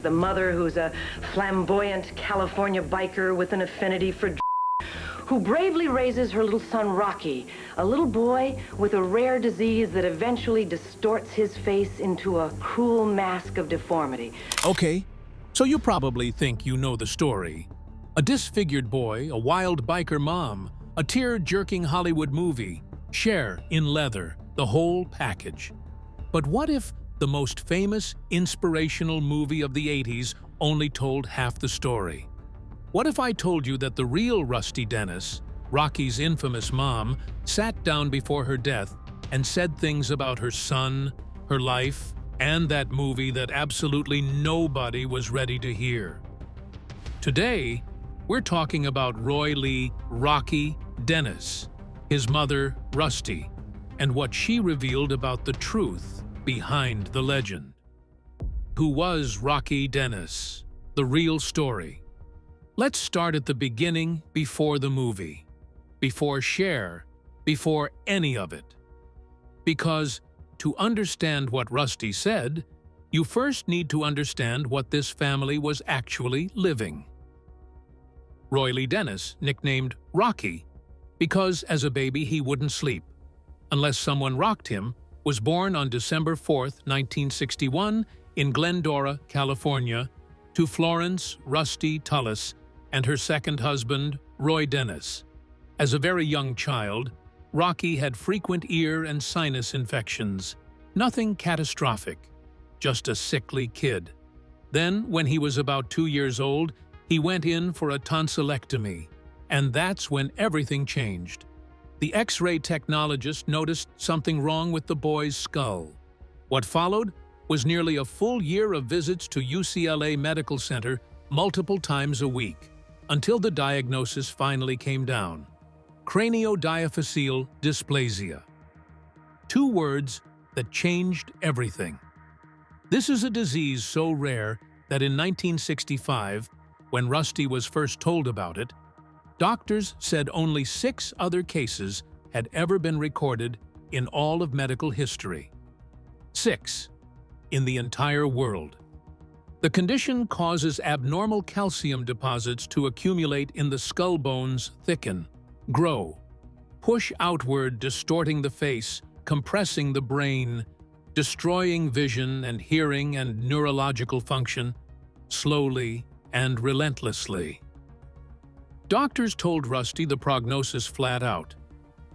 The mother, who's a flamboyant California biker with an affinity for who bravely raises her little son Rocky, a little boy with a rare disease that eventually distorts his face into a cruel mask of deformity. Okay, so you probably think you know the story. A disfigured boy, a wild biker mom, a tear-jerking Hollywood movie, Cher in leather, the whole package. But what if the most famous inspirational movie of the 80s only told half the story? What if I told you that the real Rusty Dennis, Rocky's infamous mom, sat down before her death and said things about her son, her life, and that movie that absolutely nobody was ready to hear? Today, we're talking about Roy Lee Rocky Dennis, his mother Rusty, and what she revealed about the truth behind the legend. Who was Rocky Dennis? The real story. Let's start at the beginning, before the movie, before Cher, before any of it. Because to understand what Rusty said, you first need to understand what this family was actually living. Roy Lee Dennis, nicknamed Rocky, because as a baby he wouldn't sleep unless someone rocked him, was born on December 4, 1961, in Glendora, California, to Florence Rusty Tullis and her second husband, Roy Dennis. As a very young child, Rocky had frequent ear and sinus infections. Nothing catastrophic, just a sickly kid. Then, when he was about 2 years old, he went in for a tonsillectomy, and that's when everything changed. The X-ray technologist noticed something wrong with the boy's skull. What followed was nearly a full year of visits to UCLA Medical Center multiple times a week, until the diagnosis finally came down: craniodiaphyseal dysplasia. 2 words that changed everything. This is a disease so rare that in 1965, when Rusty was first told about it, doctors said only 6 other cases had ever been recorded in all of medical history. 6 in the entire world. The condition causes abnormal calcium deposits to accumulate in the skull bones, thicken, grow, push outward, distorting the face, compressing the brain, destroying vision and hearing and neurological function, slowly and relentlessly. Doctors told Rusty the prognosis flat out.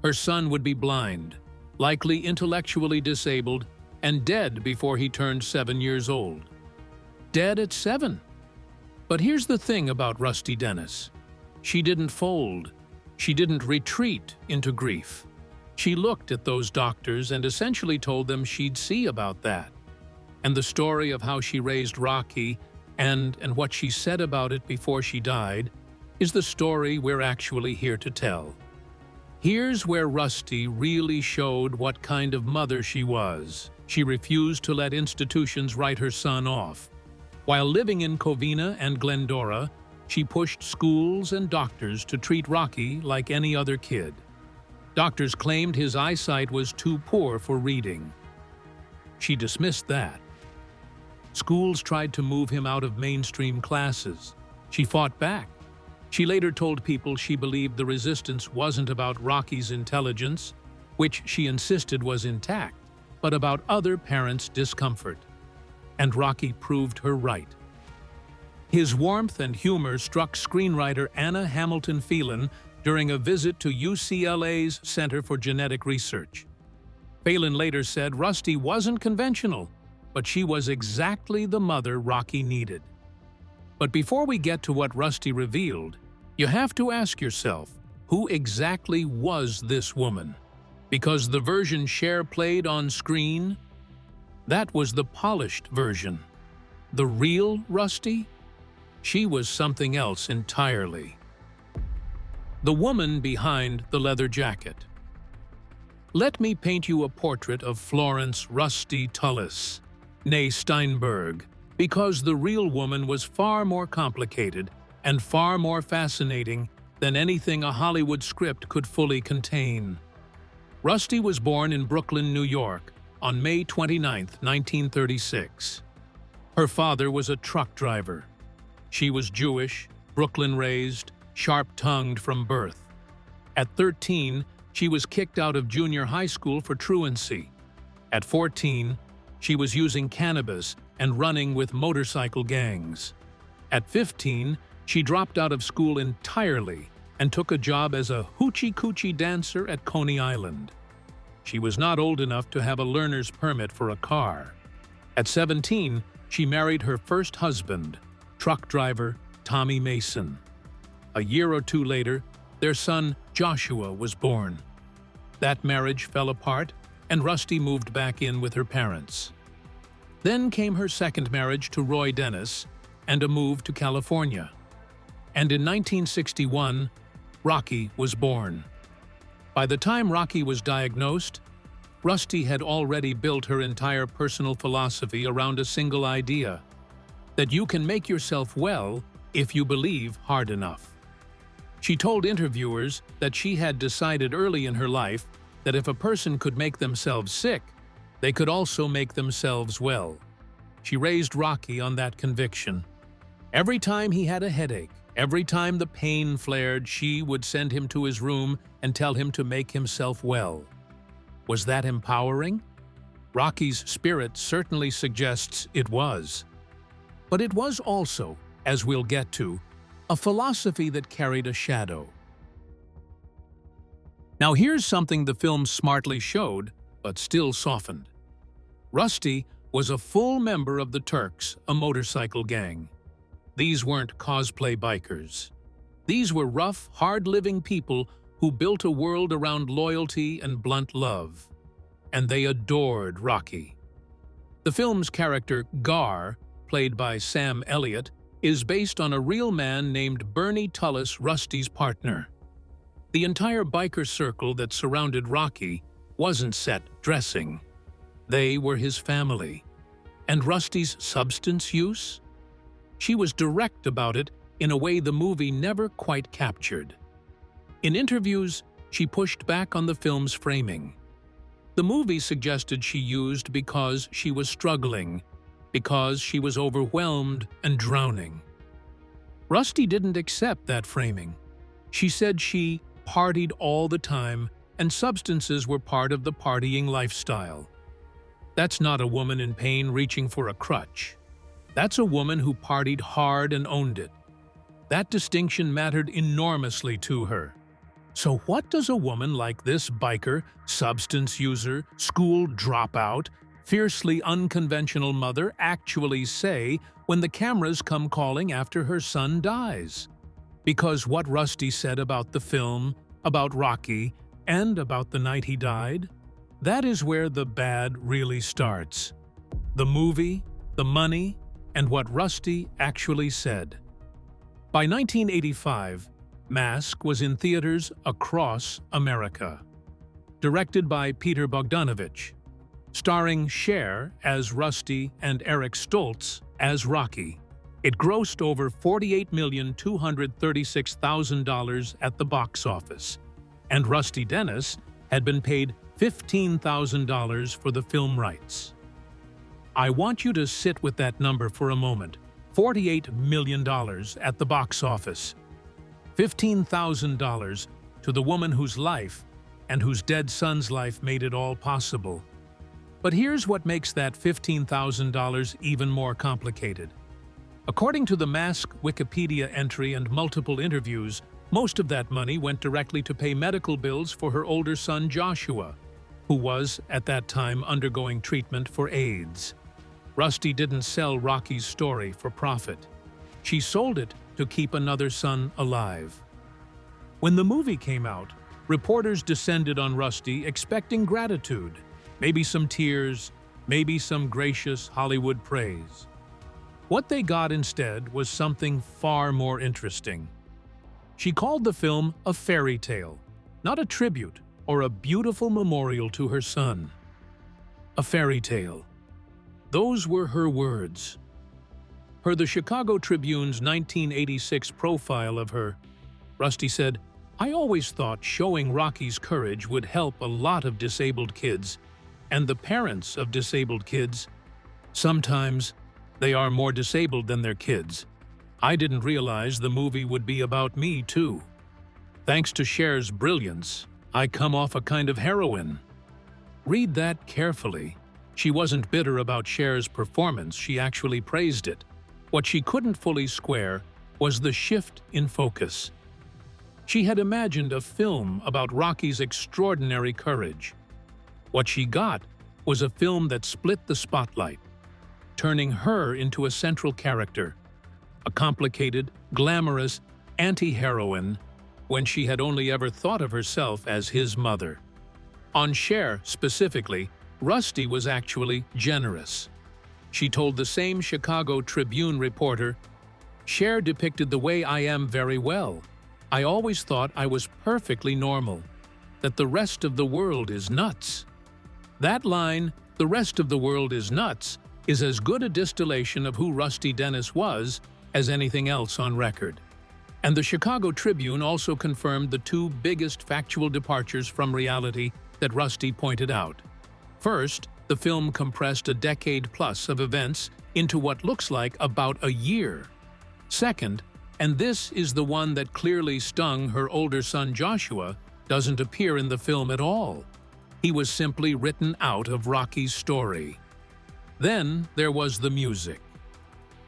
Her son would be blind, likely intellectually disabled, and dead before he turned 7 years old. Dead at 7. But here's the thing about Rusty Dennis. She didn't fold. She didn't retreat into grief. She looked at those doctors and essentially told them she'd see about that. And the story of how she raised Rocky and what she said about it before she died is the story we're actually here to tell. Here's where Rusty really showed what kind of mother she was. She refused to let institutions write her son off. While living in Covina and Glendora, she pushed schools and doctors to treat Rocky like any other kid. Doctors claimed his eyesight was too poor for reading. She dismissed that. Schools tried to move him out of mainstream classes. She fought back. She later told people she believed the resistance wasn't about Rocky's intelligence, which she insisted was intact, but about other parents' discomfort. And Rocky proved her right. His warmth and humor struck screenwriter Anna Hamilton Phelan during a visit to UCLA's Center for Genetic Research. Phelan later said Rusty wasn't conventional, but she was exactly the mother Rocky needed. But before we get to what Rusty revealed, you have to ask yourself, who exactly was this woman? Because the version Cher played on screen, that was the polished version. The real Rusty? She was something else entirely. The woman behind the leather jacket. Let me paint you a portrait of Florence Rusty Tullis, née Steinberg, because the real woman was far more complicated and far more fascinating than anything a Hollywood script could fully contain. Rusty was born in Brooklyn, New York, on May 29, 1936. Her father was a truck driver. She was Jewish, Brooklyn-raised, sharp-tongued from birth. At 13, she was kicked out of junior high school for truancy. At 14, she was using cannabis and running with motorcycle gangs. At 15, she dropped out of school entirely and took a job as a hoochie-coochie dancer at Coney Island. She was not old enough to have a learner's permit for a car. At 17, she married her first husband, truck driver Tommy Mason. A year or two later, their son Joshua was born. That marriage fell apart, and Rusty moved back in with her parents. Then came her second marriage to Roy Dennis and a move to California. And in 1961, Rocky was born. By the time Rocky was diagnosed, Rusty had already built her entire personal philosophy around a single idea: that you can make yourself well if you believe hard enough. She told interviewers that she had decided early in her life that if a person could make themselves sick, they could also make themselves well. She raised Rocky on that conviction. Every time he had a headache, every time the pain flared, she would send him to his room and tell him to make himself well. Was that empowering? Rocky's spirit certainly suggests it was. But it was also, as we'll get to, a philosophy that carried a shadow. Now here's something the film smartly showed, but still softened. Rusty was a full member of the Turks, a motorcycle gang. These weren't cosplay bikers. These were rough, hard-living people who built a world around loyalty and blunt love. And they adored Rocky. The film's character, Gar, played by Sam Elliott, is based on a real man named Bernie Tullis, Rusty's partner. The entire biker circle that surrounded Rocky wasn't set dressing. They were his family. And Rusty's substance use? She was direct about it in a way the movie never quite captured. In interviews, she pushed back on the film's framing. The movie suggested she used because she was struggling, because she was overwhelmed and drowning. Rusty didn't accept that framing. She said she partied all the time and substances were part of the partying lifestyle. That's not a woman in pain reaching for a crutch. That's a woman who partied hard and owned it. That distinction mattered enormously to her. So what does a woman like this biker, substance user, school dropout, fiercely unconventional mother actually say when the cameras come calling after her son dies? Because what Rusty said about the film, about Rocky, and about the night he died, that is where the bad really starts. The movie, the money, and what Rusty actually said. By 1985, Mask was in theaters across America. Directed by Peter Bogdanovich, starring Cher as Rusty and Eric Stoltz as Rocky. It grossed over $48,236,000 at the box office, and Rusty Dennis had been paid $15,000 for the film rights. I want you to sit with that number for a moment. $48 million at the box office. $15,000 to the woman whose life and whose dead son's life made it all possible. But here's what makes that $15,000 even more complicated. According to the Mask Wikipedia entry and multiple interviews, most of that money went directly to pay medical bills for her older son Joshua, who was, at that time, undergoing treatment for AIDS. Rusty didn't sell Rocky's story for profit. She sold it to keep another son alive. When the movie came out, reporters descended on Rusty expecting gratitude, maybe some tears, maybe some gracious Hollywood praise. What they got instead was something far more interesting. She called the film a fairy tale, not a tribute or a beautiful memorial to her son. A fairy tale. Those were her words. Per the Chicago Tribune's 1986 profile of her, Rusty said, "I always thought showing Rocky's courage would help a lot of disabled kids, and the parents of disabled kids. Sometimes They are more disabled than their kids. I didn't realize the movie would be about me, too. Thanks to Cher's brilliance, I come off a kind of heroine. Read that carefully. She wasn't bitter about Cher's performance, she actually praised it. What she couldn't fully square was the shift in focus. She had imagined a film about Rocky's extraordinary courage. What she got was a film that split the spotlight, turning her into a central character, a complicated, glamorous anti-heroine when she had only ever thought of herself as his mother. On Cher, specifically, Rusty was actually generous. She told the same Chicago Tribune reporter, "Cher depicted the way I am very well. I always thought I was perfectly normal, that the rest of the world is nuts." That line, "the rest of the world is nuts," is as good a distillation of who Rusty Dennis was as anything else on record. And the Chicago Tribune also confirmed the two biggest factual departures from reality that Rusty pointed out. First, the film compressed a decade-plus of events into what looks like about a year. Second, and this is the one that clearly stung her older son Joshua, doesn't appear in the film at all. He was simply written out of Rocky's story. Then there was the music.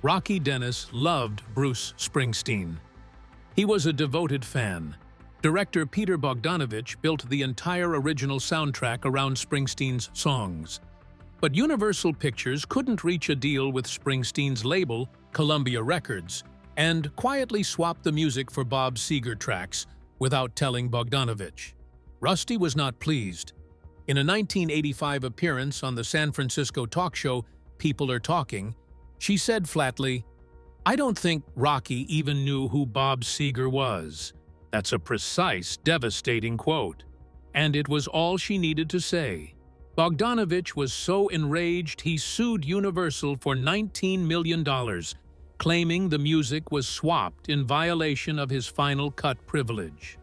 Rocky Dennis loved Bruce Springsteen. He was a devoted fan. Director Peter Bogdanovich built the entire original soundtrack around Springsteen's songs. But Universal Pictures couldn't reach a deal with Springsteen's label, Columbia Records, and quietly swapped the music for Bob Seger tracks without telling Bogdanovich. Rusty was not pleased. In a 1985 appearance on the San Francisco talk show People Are Talking, she said flatly, "I don't think Rocky even knew who Bob Seger was." That's a precise, devastating quote. And it was all she needed to say. Bogdanovich was so enraged he sued Universal for $19 million, claiming the music was swapped in violation of his final cut privilege.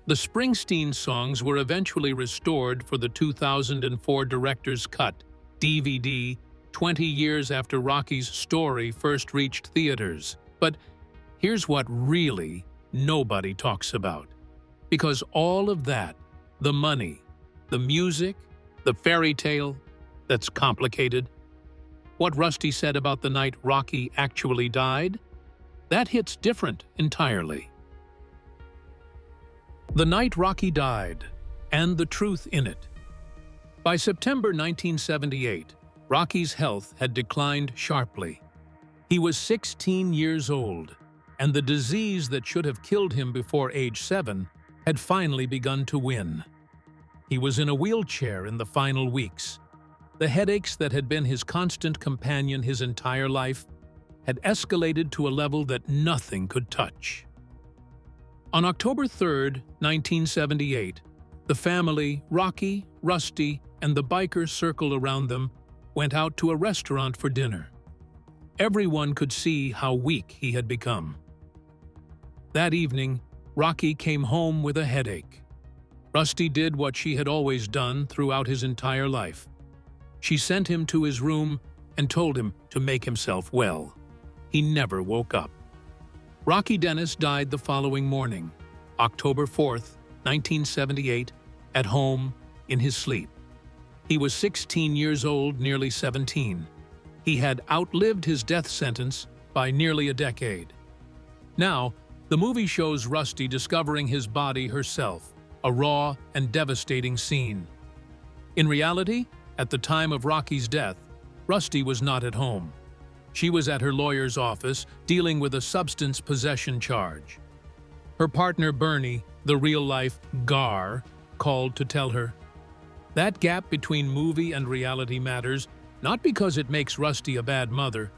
The Springsteen songs were eventually restored for the 2004 Director's Cut DVD 20 years after Rocky's story first reached theaters. But here's what really nobody talks about. Because all of that, the money, the music, the fairy tale, that's complicated, what Rusty said about the night Rocky actually died, that hits different entirely. The night Rocky died, and the truth in it. By September 1978, Rocky's health had declined sharply. He was 16 years old, and the disease that should have killed him before age 7 had finally begun to win. He was in a wheelchair in the final weeks. The headaches that had been his constant companion his entire life had escalated to a level that nothing could touch. On October 3, 1978, the family, Rocky, Rusty, and the biker circle around them, went out to a restaurant for dinner. Everyone could see how weak he had become. That evening, Rocky came home with a headache. Rusty did what she had always done throughout his entire life. She sent him to his room and told him to make himself well. He never woke up. Rocky Dennis died the following morning, October 4, 1978, at home in his sleep. He was 16 years old, nearly 17. He had outlived his death sentence by nearly a decade. Now, the movie shows Rusty discovering his body herself, a raw and devastating scene. In reality, at the time of Rocky's death, Rusty was not at home. She was at her lawyer's office dealing with a substance possession charge. Her partner Bernie, the real-life Gar, called to tell her. That gap between movie and reality matters, not because it makes Rusty a bad mother,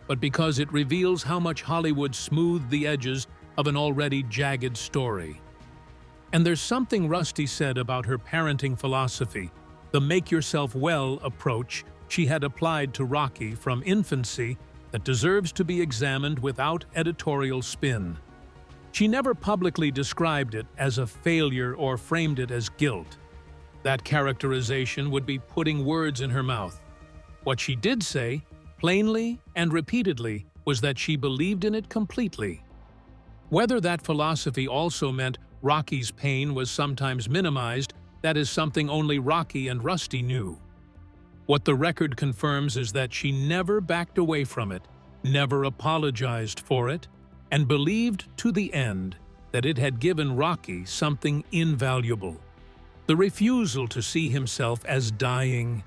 but because it reveals how much Hollywood smoothed the edges of an already jagged story. And there's something Rusty said about her parenting philosophy, the make-yourself-well approach she had applied to Rocky from infancy, that deserves to be examined without editorial spin. She never publicly described it as a failure or framed it as guilt. That characterization would be putting words in her mouth. What she did say, plainly and repeatedly, was that she believed in it completely. Whether that philosophy also meant Rocky's pain was sometimes minimized, that is something only Rocky and Rusty knew. What the record confirms is that she never backed away from it, never apologized for it, and believed to the end that it had given Rocky something invaluable. The refusal to see himself as dying.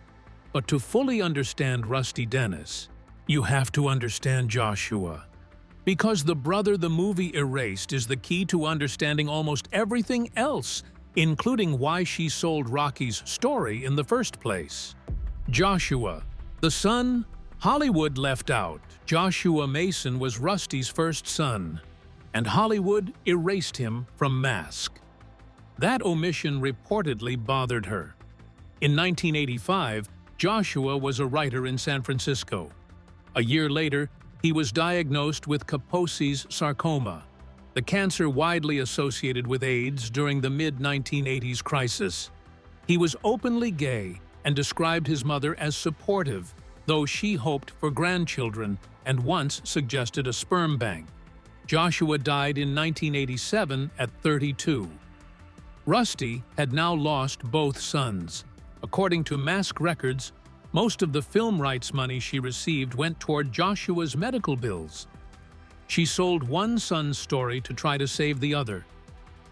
But to fully understand Rusty Dennis, you have to understand Joshua. Because the brother the movie erased is the key to understanding almost everything else, including why she sold Rocky's story in the first place. Joshua, the son Hollywood left out. Joshua Mason was Rusty's first son, and Hollywood erased him from Mask. That omission reportedly bothered her. In 1985, Joshua was a writer in San Francisco. A year later, he was diagnosed with Kaposi's sarcoma, the cancer widely associated with AIDS during the mid-1980s crisis. He was openly gay and described his mother as supportive, though she hoped for grandchildren and once suggested a sperm bank. Joshua died in 1987 at 32. Rusty had now lost both sons. According to Mask records, most of the film rights money she received went toward Joshua's medical bills. She sold one son's story to try to save the other.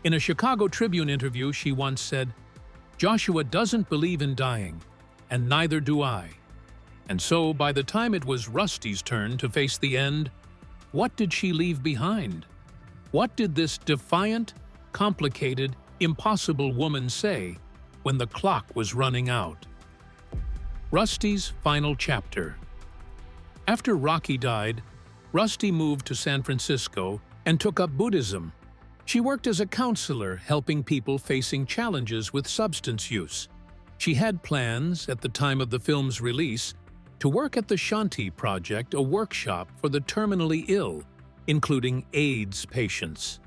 In a Chicago Tribune interview, she once said, "Joshua doesn't believe in dying, and neither do I." And so, by the time it was Rusty's turn to face the end, what did she leave behind? What did this defiant, complicated, impossible woman say when the clock was running out? Rusty's final chapter. After Rocky died, Rusty moved to San Francisco and took up Buddhism. She worked as a counselor, helping people facing challenges with substance use. She had plans, at the time of the film's release, to work at the Shanti Project, a workshop for the terminally ill, including AIDS patients.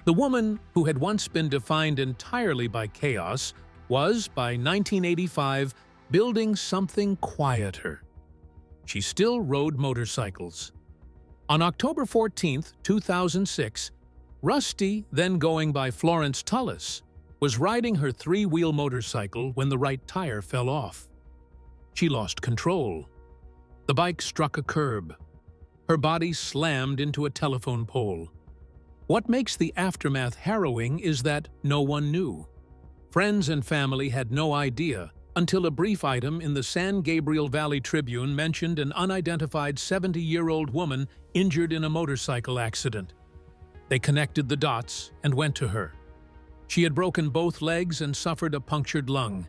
The woman, who had once been defined entirely by chaos, was, by 1985, building something quieter. She still rode motorcycles. On October 14, 2006, Rusty, then going by Florence Tullis, was riding her three-wheel motorcycle when the right tire fell off. She lost control. The bike struck a curb. Her body slammed into a telephone pole. What makes the aftermath harrowing is that no one knew. Friends and family had no idea until a brief item in the San Gabriel Valley Tribune mentioned an unidentified 70-year-old woman injured in a motorcycle accident. They connected the dots and went to her. She had broken both legs and suffered a punctured lung.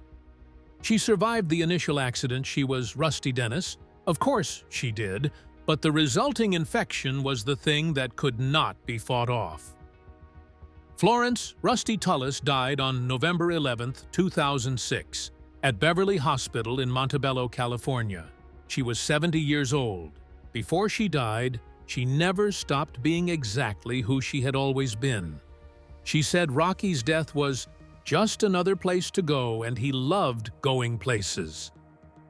She survived the initial accident. She was Rusty Dennis. Of course she did, but the resulting infection was the thing that could not be fought off. Florence Rusty Tullis died on November 11, 2006, at Beverly Hospital in Montebello, California. She was 70 years old. Before she died, she never stopped being exactly who she had always been. She said Rocky's death was just another place to go, and he loved going places.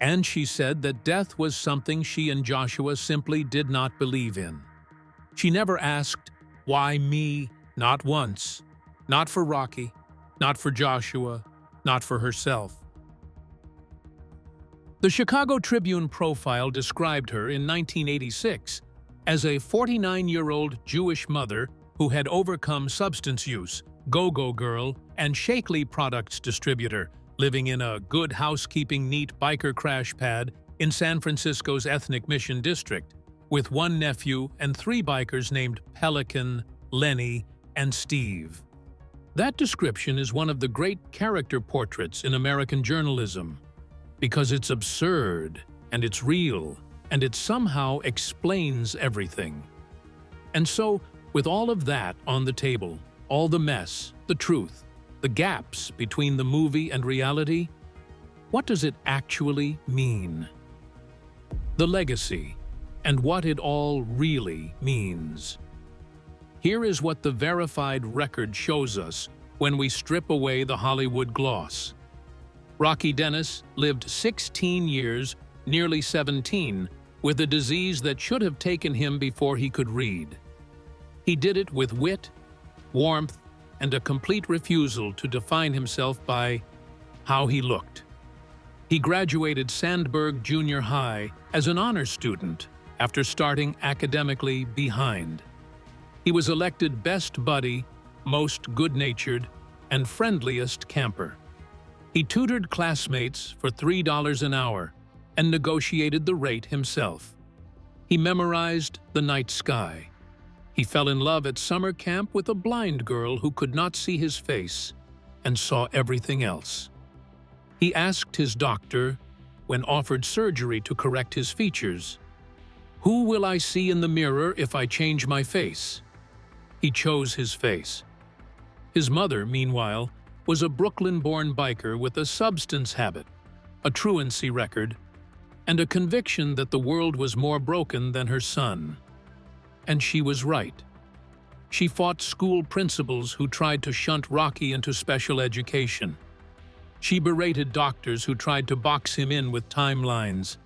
And she said that death was something she and Joshua simply did not believe in. She never asked, "Why me?" Not once. Not for Rocky, not for Joshua, not for herself. The Chicago Tribune profile described her in 1986 as a 49-year-old Jewish mother who had overcome substance use, go-go girl, and Shakely products distributor, living in a good housekeeping neat biker crash pad in San Francisco's ethnic Mission District, with one nephew and three bikers named Pelican, Lenny, and Steve. That description is one of the great character portraits in American journalism, because it's absurd, and it's real, and it somehow explains everything. And so, with all of that on the table, all the mess, the truth, the gaps between the movie and reality, what does it actually mean? The legacy, and what it all really means. Here is what the verified record shows us when we strip away the Hollywood gloss. Rocky Dennis lived 16 years, nearly 17, with a disease that should have taken him before he could read. He did it with wit, warmth, and a complete refusal to define himself by how he looked. He graduated Sandberg Junior High as an honors student after starting academically behind. He was elected best buddy, most good-natured, and friendliest camper. He tutored classmates for $3 an hour and negotiated the rate himself. He memorized the night sky. He fell in love at summer camp with a blind girl who could not see his face and saw everything else. He asked his doctor, when offered surgery to correct his features, "Who will I see in the mirror if I change my face?" He chose his face. His mother, meanwhile, was a Brooklyn-born biker with a substance habit, a truancy record, and a conviction that the world was more broken than her son. And she was right. She fought school principals who tried to shunt Rocky into special education. She berated doctors who tried to box him in with timelines.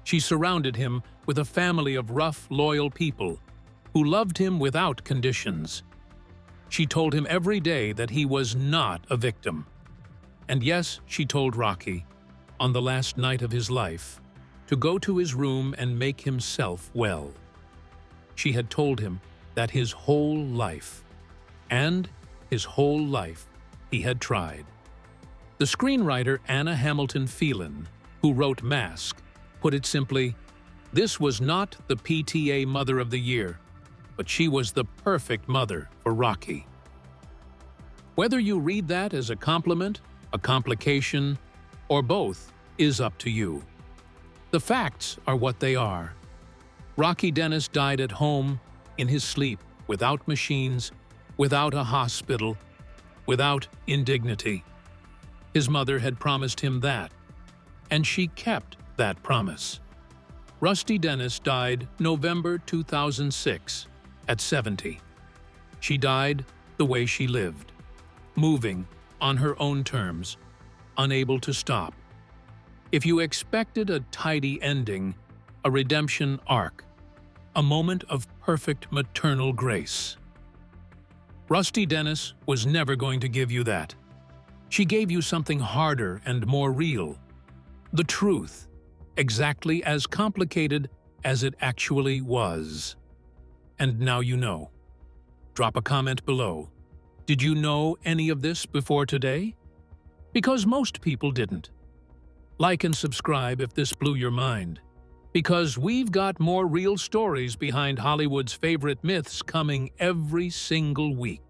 She surrounded him with a family of rough, loyal people who loved him without conditions. She told him every day that he was not a victim. And yes, she told Rocky, on the last night of his life, to go to his room and make himself well. She had told him that his whole life, he had tried. The screenwriter Anna Hamilton Phelan, who wrote Mask, put it simply, this was not the PTA Mother of the Year, but she was the perfect mother for Rocky. Whether you read that as a compliment, a complication, or both is up to you. The facts are what they are. Rocky Dennis died at home, in his sleep, without machines, without a hospital, without indignity. His mother had promised him that, and she kept that promise. Rusty Dennis died November 2006, at 70. She died the way she lived, moving on her own terms, unable to stop. If you expected a tidy ending, a redemption arc, a moment of perfect maternal grace, Rusty Dennis was never going to give you that. She gave you something harder and more real. The truth, exactly as complicated as it actually was. And now you know. Drop a comment below. Did you know any of this before today? Because most people didn't. Like and subscribe if this blew your mind. Because we've got more real stories behind Hollywood's favorite myths coming every single week.